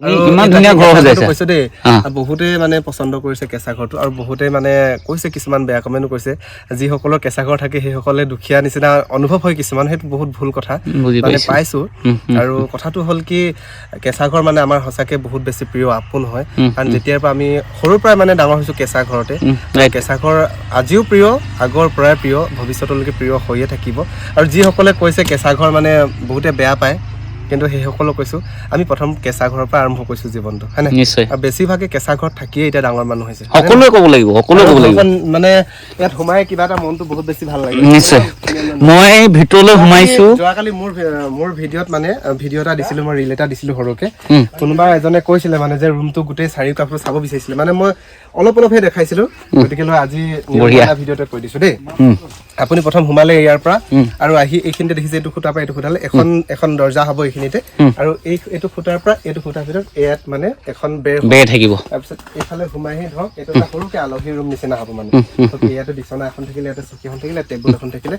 ইমান ধুনীয়া ঘৰ সজাইছে কৈছে দেই বহুতে মানে পছন্দ কৰিছে কেঁচা ঘৰটো আৰু বহুতে মানে কৈছে কিছুমান বেয়া কমেণ্টো কৈছে যিসকলৰ কেঁচা ঘৰ থাকে সেইসকলে দুখীয়া নিচিনা অনুভৱ হয় কিছুমান সেইটো বহুত ভুল কথা মানে পাইছো আৰু কথাটো হ'ল কি কেঁচা ঘৰ মানে আমাৰ সঁচাকে বহুত বেছি প্ৰিয় আপোন হয় কাৰণ যেতিয়াৰ পৰা আমি সৰুৰ পৰাই মানে ডাঙৰ হৈছো কেঁচা ঘৰতে কেঁচা ঘৰ আজিও প্ৰিয় আগৰ পৰাই প্ৰিয় ভৱিষ্যতলৈকে প্ৰিয় হৈয়ে থাকিব আৰু যিসকলে কৈছে কেঁচা ঘৰ মানে বহুতে বেয়া পায় কিন্তু সেইসকলক কৈছো আমি প্ৰথম কেঁচা ঘৰৰ পৰা আৰম্ভ কৰিছো জীৱনটো হয় না আৰু বেছিভাগে কেঁচা ঘৰত থাকিয়ে এতিয়া ডাঙৰ মানুহ হৈছে সকলোৱে ক'ব লাগিব মানে ইয়াত সোমাই কিবা এটা মনটো বহুত বেছি ভাল লাগে নিশ্চয় মই ভিতৰলৈ সোমাইছো যোৱাকালি মোৰ ভিডিঅ'ত মানে ভিডিঅ' এটা দিছিলো মই ৰিল এটা দিছিলো সৰুকে কোনোবা এজনে কৈছিলে মানে যে ৰুমটো গোটেই চাৰি কাষটো চাব বিচাৰিছিলে মানে মই অলপহে দেখাইছিলো গতিকে আজি ভিডিঅ'তে কৈ দিছো দেই আপুনি প্ৰথম সোমালে ইয়াৰ পৰা আৰু আহি এইখিনিতে দেখিছে এইটো খুঁটাৰ পৰা এইটো খুঁটালে এখন দৰ্জা হ'ব এইখিনিতে আৰু এইটো খুঁটাৰ পৰা এইটো খুঁটাৰ ভিতৰত ইয়াত মানে এখন বেৰ থাকিব তাৰপিছত এইফালে সোমাই আহি ধৰক এইটো এটা সৰুকে আলহী ৰুম নিচিনা হ'ব মানে ইয়াতে বিচনা এখন থাকিলে ইয়াতে চকী এখন থাকিলে টেবুল এখন থাকিলে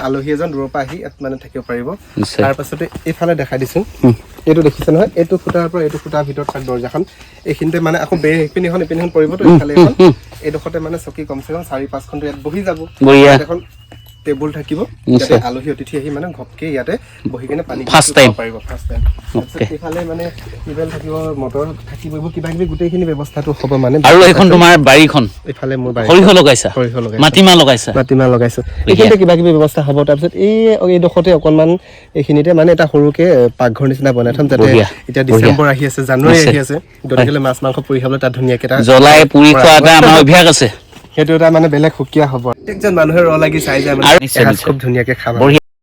আলহী এজন দূৰৰ পৰা আহি ইয়াত মানে থাকিব পাৰিব তাৰপাছতে এইফালে দেখাই দিছো এইটো দেখিছে নহয় এইটো খুঁটাৰ পৰা এইটো খুঁটাৰ ভিতৰত থাক দৰ্জাখন এইখিনিতে মানে আকৌ বেৰ ইপিনিখন পৰিবতো এইফালে এখন এইডোখৰতে মানে চকী কমচে কম 4-5খনটো ইয়াত বহি যাব এখন টেবুল থাকিব ইয়াতে আলহী অতিথি আহি মানে ঘপকে ইয়াতে বহি কিনে পানী পাৰিব ফাৰ্ষ্ট টাইম এইফালে মানে টিউবেল থাকিব মটৰ থাকিব এইবোৰ কিবা কিবি গোটেইখিনি ব্যৱস্থাটো হ'ব মানে আৰু এখন তোমাৰ বাৰীখন এইফালে মোৰ বাৰী সৰিয়হ লগাইছা মাটিমাহ লগাইছো এইখিনিতে কিবা কিবি ব্যৱস্থা হ'ব তাৰপিছত এইডোখৰতে অকণমান এইখিনিতে মানে এটা সৰুকে পাকঘৰ নিচিনা বনাই থম যাতে এতিয়া ডিচেম্বৰ আহি আছে জানুৱাৰী আহি আছে গতিকে মাছ মাংস পুৰি খাবলৈ তাত ধুনীয়াকে এটা জ্বলাই পুৰি খোৱা এটা আমাৰ অভ্যাস আছে সেইটো এটা মানে বেলেগ সুকীয়া হ'ব প্ৰত্যেকজন মানুহে ৰ লাগি চাই যায় মানে খুব ধুনীয়াকে খাব